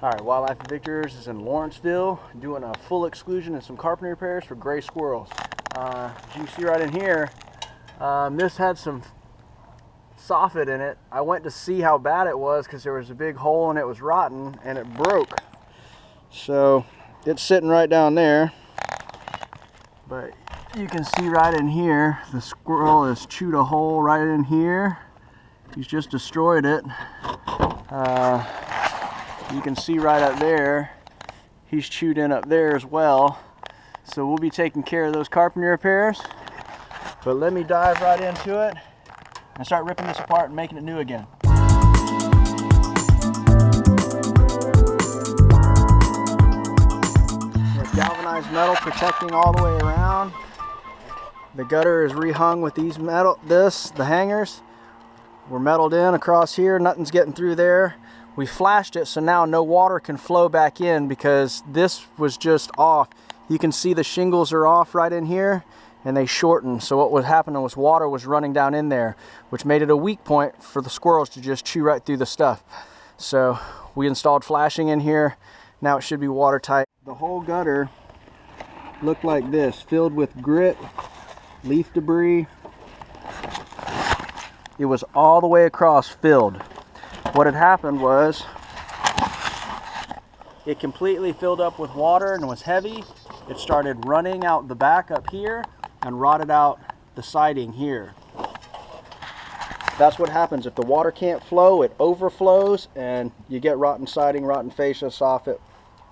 Alright, Wildlife Victors is in Lawrenceville doing a full exclusion and some carpentry repairs for gray squirrels. As you can see right in here, this had some soffit in it. I went to see how bad it was because there was a big hole and it was rotten and it broke. So it's sitting right down there. But you can see right in here, the squirrel has chewed a hole right in here. He's just destroyed it. You can see right up there, he's chewed in up there as well. So we'll be taking care of those carpentry repairs. But let me dive right into it and start ripping this apart and making it new again. With galvanized metal protecting all the way around. The gutter is rehung with these the hangers. We're metaled in across here, nothing's getting through there. We flashed it so now no water can flow back in because this was just off. You can see the shingles are off right in here and they shortened. So what was happening was water was running down in there, which made it a weak point for the squirrels to just chew right through the stuff. So we installed flashing in here. Now it should be watertight. The whole gutter looked like this, filled with grit, leaf debris. It was all the way across filled. What had happened was it completely filled up with water and was heavy. It started running out the back up here and rotted out the siding here. That's what happens. If the water can't flow, it overflows and you get rotten siding, rotten fascia, soffit.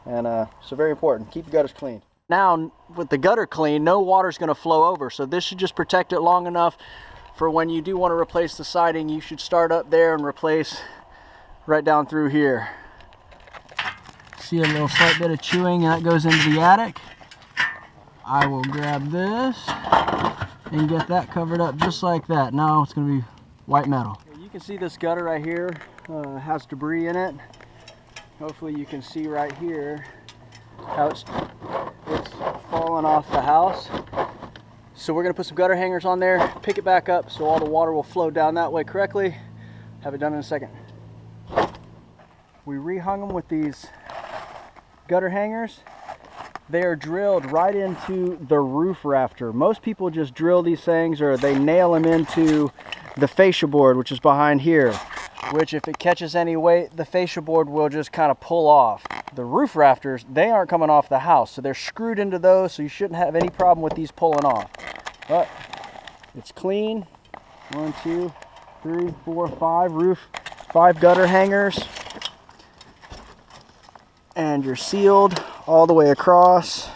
And so very important, keep your gutters clean. Now with the gutter clean, no water's going to flow over. So this should just protect it long enough for when you do want to replace the siding. You should start up there and replace right down through here. See a little slight bit of chewing and that goes into the attic. I will grab this and get that covered up just like that. Now it's going to be white metal. You can see this gutter right here has debris in it. Hopefully you can see right here how it's falling off the house. So we're going to put some gutter hangers on there, pick it back up so all the water will flow down that way correctly. Have it done in a second. We rehung them with these gutter hangers. They are drilled right into the roof rafter. Most people just drill these things or they nail them into the fascia board, which is behind here, which if it catches any weight, the fascia board will just kind of pull off. The roof rafters, they aren't coming off the house, so they're screwed into those, so you shouldn't have any problem with these pulling off. But it's clean. 1, 2, 3, 4, 5 gutter hangers. And you're sealed all the way across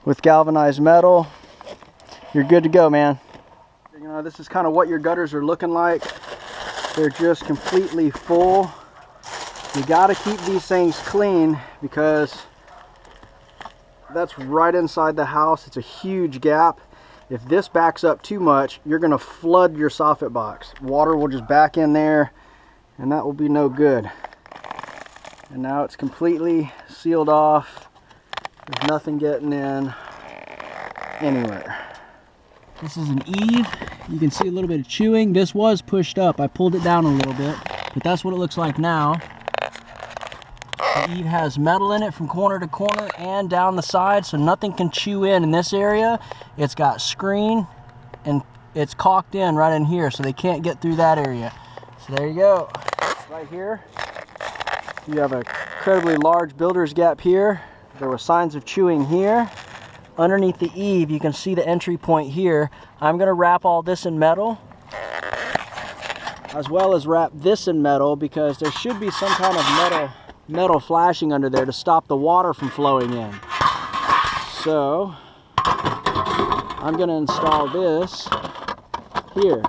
with galvanized metal. You're good to go, man. You know, this is kind of what your gutters are looking like. They're just completely full. You got to keep these things clean because that's right inside the house. It's a huge gap. If this backs up too much, you're going to flood your soffit box. Water will just back in there and that will be no good. And now it's completely sealed off. There's nothing getting in anywhere. This is an eave. You can see a little bit of chewing. This was pushed up. I pulled it down a little bit, but that's what it looks like now. The eave has metal in it from corner to corner and down the side, so nothing can chew in this area. It's got screen and it's caulked in right in here, so they can't get through that area. So there you go. Right here, you have an incredibly large builder's gap here. There were signs of chewing here. Underneath the eave, you can see the entry point here. I'm going to wrap all this in metal, as well as wrap this in metal, because there should be some kind of metal flashing under there to stop the water from flowing in. So I'm going to install this here.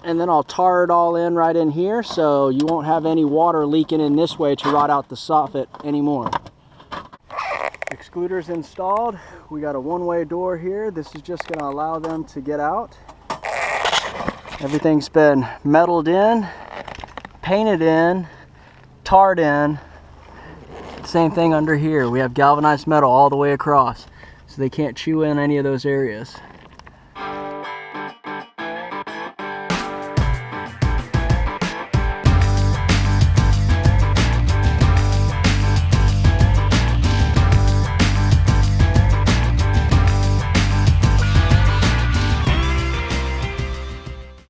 And then I'll tar it all in right in here so you won't have any water leaking in this way to rot out the soffit anymore. Excluders installed. We got a one-way door here. This is just going to allow them to get out. Everything's been metaled in, painted in, tarred in. Same thing under here. We have galvanized metal all the way across so they can't chew in any of those areas.